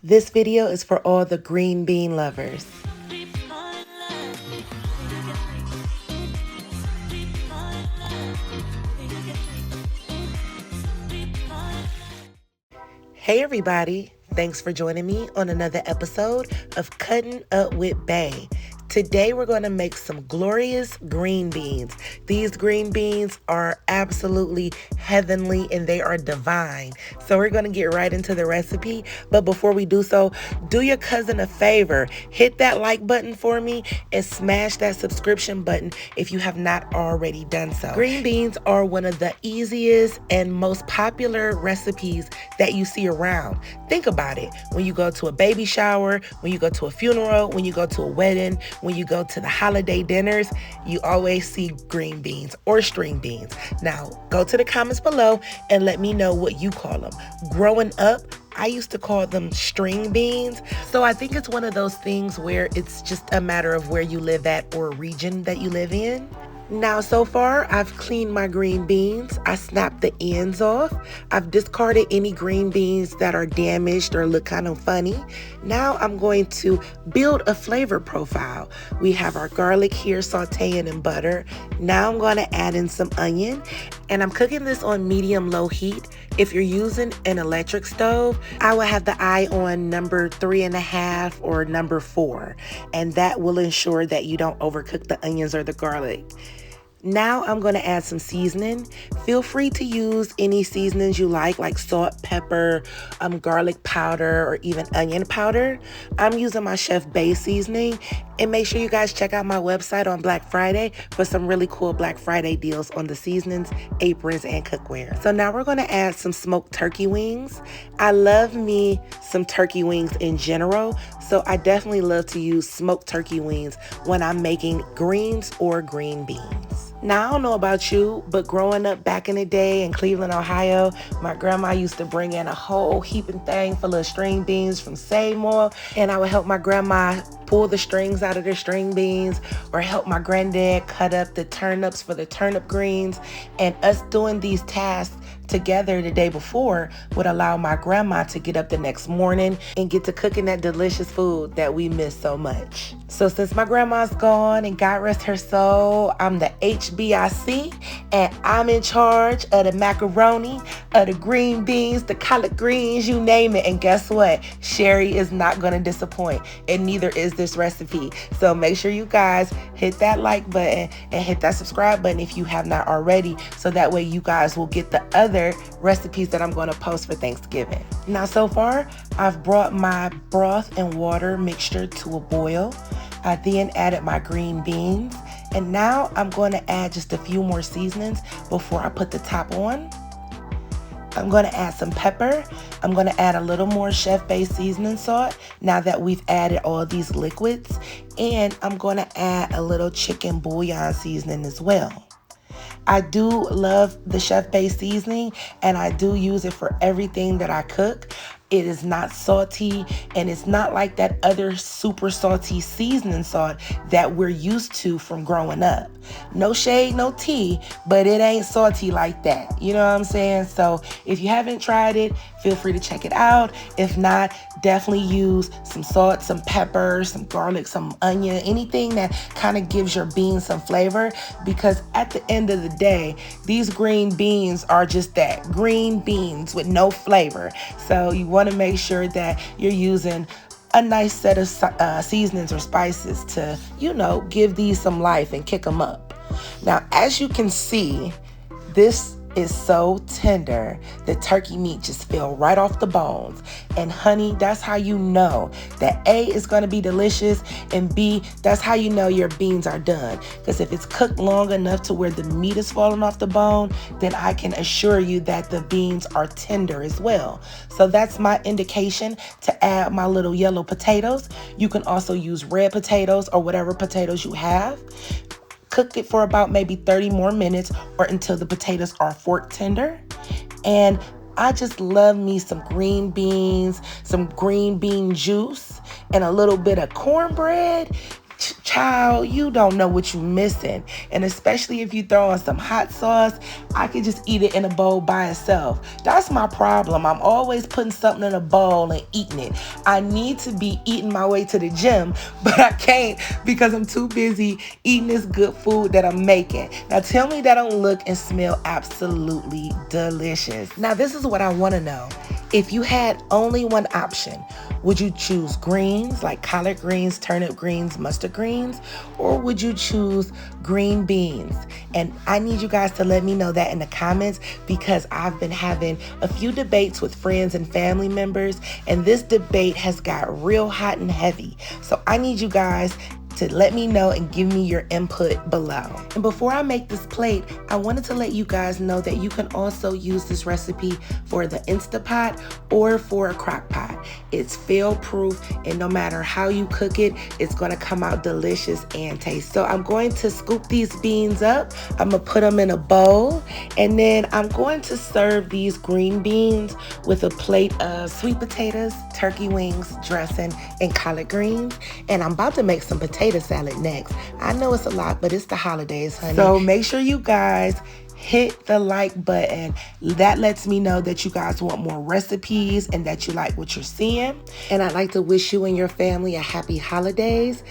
This video is for all the green bean lovers. Hey everybody, thanks for joining me on another episode of Cutting Up with Bay. Today we're going to make some glorious green beans. These green beans are absolutely heavenly and they are divine. So we're going to get right into the recipe. But before we do so, do your cousin a favor. Hit that like button for me and smash that subscription button if you have not already done so. Green beans are one of the easiest and most popular recipes that you see around. Think about it. When you go to a baby shower, when you go to a funeral, when you go to a wedding, when you go to the holiday dinners, you always see green beans or string beans. Now, go to the comments below and let me know what you call them. Growing up, I used to call them string beans. So I think it's one of those things where it's just a matter of where you live at or region that you live in. Now, so far, I've cleaned my green beans. I snapped the ends off. I've discarded any green beans that are damaged or look kind of funny. Now I'm going to build a flavor profile. We have our garlic here sauteing in butter. Now I'm going to add in some onion, and I'm cooking this on medium-low heat. If you're using an electric stove, I will have the eye on number 3.5 or number 4, and that will ensure that you don't overcook the onions or the garlic. Now I'm going to add some seasoning. Feel free to use any seasonings you like salt, pepper, garlic powder, or even onion powder. I'm using my Chef Bay seasoning. And make sure you guys check out my website on Black Friday for some really cool Black Friday deals on the seasonings, aprons, and cookware. So now we're going to add some smoked turkey wings. I love me some turkey wings in general, so I definitely love to use smoked turkey wings when I'm making greens or green beans. Now, I don't know about you, but growing up back in the day in Cleveland, Ohio, my grandma used to bring in a whole heaping thing full of string beans from Seymour, and I would help my grandma pull the strings out of the string beans or help my granddad cut up the turnips for the turnip greens. And us doing these tasks together the day before would allow my grandma to get up the next morning and get to cooking that delicious food that we miss so much. So since my grandma's gone and God rest her soul, I'm the HBIC and I'm in charge of the macaroni, of the green beans, the collard greens, you name it. And guess what? Sherry is not going to disappoint, and neither is this recipe. So make sure you guys hit that like button and hit that subscribe button if you have not already, so that way you guys will get the other recipes that I'm going to post for Thanksgiving. Now, so far, I've brought my broth and water mixture to a boil. I then added my green beans, and now I'm going to add just a few more seasonings before I put the top on. I'm going to add some pepper. I'm going to add a little more Chef Bay seasoning salt now that we've added all these liquids. And I'm going to add a little chicken bouillon seasoning as well. I do love the Chef Bay seasoning, and I do use it for everything that I cook. It is not salty, and it's not like that other super salty seasoning salt that we're used to from growing up. No shade, no tea, but it ain't salty like that. You know what I'm saying? So if you haven't tried it, feel free to check it out. If not, definitely use some salt, some pepper, some garlic, some onion, anything that kind of gives your beans some flavor, because at the end of the day, these green beans are just that, green beans with no flavor. So you want to make sure that you're using a nice set of seasonings or spices to, give these some life and kick them up. Now, as you can see, this is so tender. The turkey meat just fell right off the bones. And honey, that's how you know that A, is going to be delicious, and B, that's how you know your beans are done. Because if it's cooked long enough to where the meat is falling off the bone, then I can assure you that the beans are tender as well. So that's my indication to add my little yellow potatoes. You can also use red potatoes or whatever potatoes you have. Cook it for about maybe 30 more minutes or until the potatoes are fork tender. And I just love me some green beans, some green bean juice, and a little bit of cornbread. child, you don't know what you're missing. And especially if you throw on some hot sauce, I could just eat it in a bowl by itself. That's my problem. I'm always putting something in a bowl and eating it. I need to be eating my way to the gym, but I can't because I'm too busy eating this good food that I'm making. Now tell me that don't look and smell absolutely delicious. Now this is what I want to know. If you had only one option, would you choose greens like collard greens, turnip greens, mustard greens, or would you choose green beans? And I need you guys to let me know that in the comments because I've been having a few debates with friends and family members, and this debate has got real hot and heavy. So I need you guys to let me know and give me your input below. And before I make this plate, I wanted to let you guys know that you can also use this recipe for the Instapot or for a crock pot. It's fail-proof, and no matter how you cook it, it's gonna come out delicious and tasty. So I'm going to scoop these beans up. I'm gonna put them in a bowl, and then I'm going to serve these green beans with a plate of sweet potatoes, turkey wings, dressing, and collard greens. And I'm about to make some potato salad next. I know it's a lot, but it's the holidays, honey. So make sure you guys hit the like button. That lets me know that you guys want more recipes and that you like what you're seeing. And I'd like to wish you and your family a happy holidays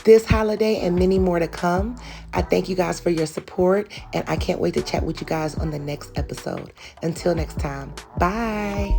this holiday and many more to come. I thank you guys for your support, and I can't wait to chat with you guys on the next episode. Until next time, bye.